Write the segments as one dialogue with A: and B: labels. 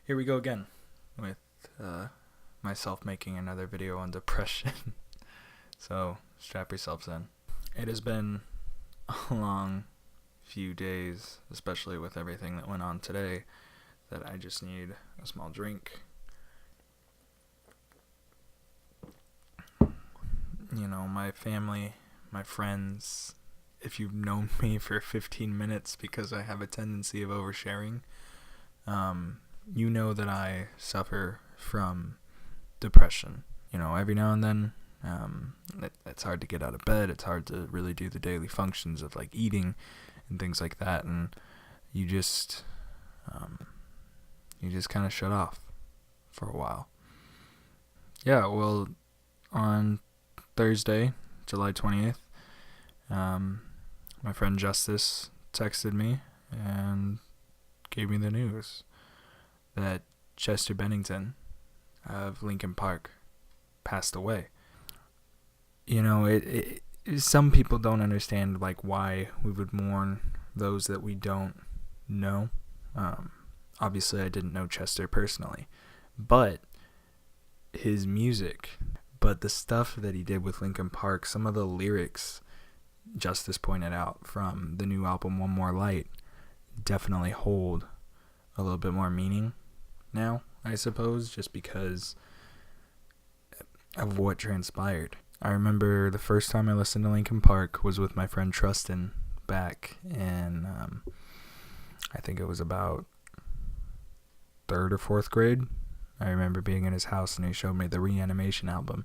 A: Here we go again with myself making another video on depression. So strap yourselves in. It has been a long few days, especially with everything that went on today, that I just need a small drink. You know, my family, my friends, if you've known me for 15 minutes, because I have a tendency of oversharing, you know that I suffer from depression. You know, every now and then, it's hard to get out of bed. It's hard to really do the daily functions of like eating and things like that. And you just kind of shut off for a while. Yeah, well, on Thursday, July 20th, my friend Justice texted me and gave me the news that Chester Bennington of Linkin Park passed away. You know, some people don't understand like why we would mourn those that we don't know. Obviously, I didn't know Chester personally, but his music, but the stuff that he did with Linkin Park, some of the lyrics Justice pointed out from the new album One More Light definitely hold a little bit more meaning now, I suppose, just because of what transpired. I remember the first time I listened to Linkin Park was with my friend Trustin back in, I think it was about 3rd or 4th grade. I remember being in his house and he showed me the Reanimation album,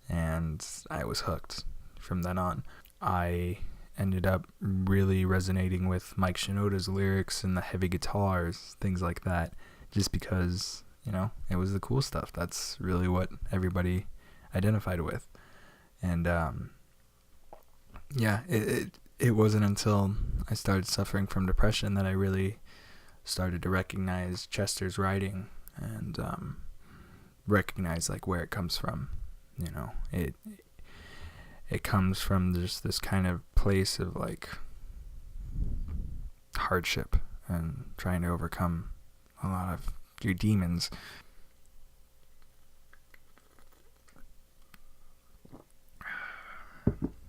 A: and I was hooked from then on. I ended up really resonating with Mike Shinoda's lyrics and the heavy guitars, things like that, just because, you know, it was the cool stuff. That's really what everybody identified with. And yeah, it wasn't until I started suffering from depression that I really started to recognize Chester's writing and recognize like where it comes from. You know, it comes from just this kind of place of like hardship and trying to overcome a lot of your demons.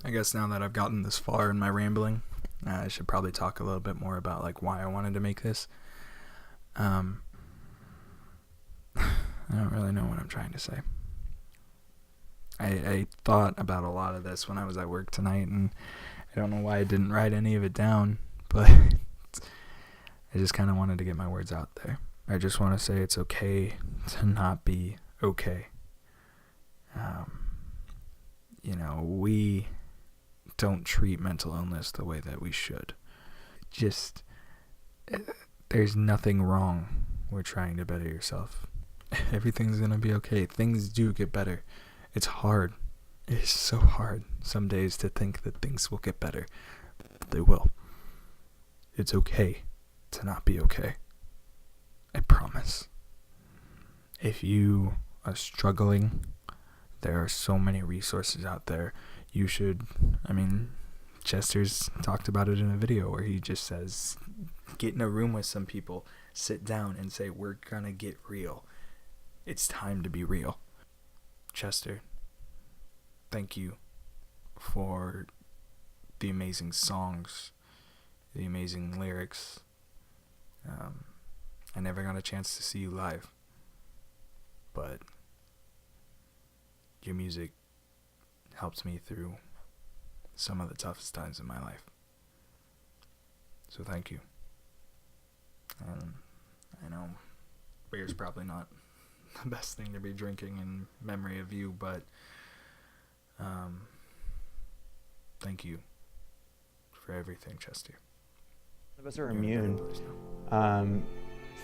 A: I guess now that I've gotten this far in my rambling, I should probably talk a little bit more about like why I wanted to make this. I don't really know what I'm trying to say. I thought about a lot of this when I was at work tonight, and I don't know why I didn't write any of it down, but I just kind of wanted to get my words out there. I just want to say it's okay to not be okay. You know, we don't treat mental illness the way that we should. Just, there's nothing wrong with trying to better yourself. Everything's going to be okay. Things do get better. It's hard. It is so hard some days to think that things will get better, but they will. It's okay to not be okay. I promise. If you are struggling, there are so many resources out there. You should, Chester's talked about it in a video where he just says, get in a room with some people, sit down and say, we're gonna get real. It's time to be real. Chester, thank you for the amazing songs, the amazing lyrics. I never got a chance to see you live, but your music helped me through some of the toughest times in my life. So thank you. I know beer's probably not the best thing to be drinking in memory of you, but thank you for everything, Chester.
B: None of us are immune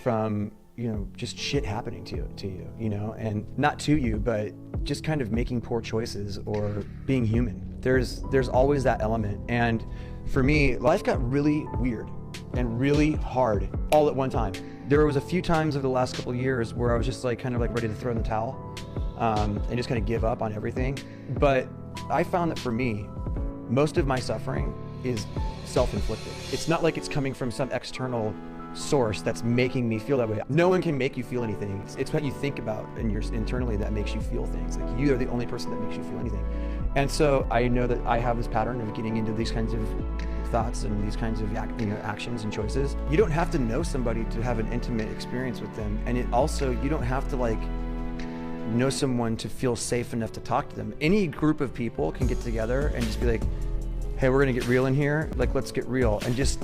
B: from, you know, just shit happening to you, you know, and not to you, but just kind of making poor choices or being human. There's always that element. And for me, life got really weird and really hard all at one time. There was a few times over the last couple of years where I was just like kind of like ready to throw in the towel and just kind of give up on everything. But I found that for me, most of my suffering is self-inflicted. It's not like it's coming from some external source that's making me feel that way. No one can make you feel anything. It's what you think about and you're internally that makes you feel things. Like you are the only person that makes you feel anything. And so I know that I have this pattern of getting into these kinds of thoughts and these kinds of actions and choices. You don't have to know somebody to have an intimate experience with them. And it also, you don't have to like know someone to feel safe enough to talk to them. Any group of people can get together and just be like, hey, we're gonna get real in here. Like, let's get real and just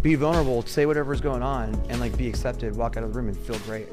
B: be vulnerable, say whatever's going on and like be accepted, walk out of the room and feel great.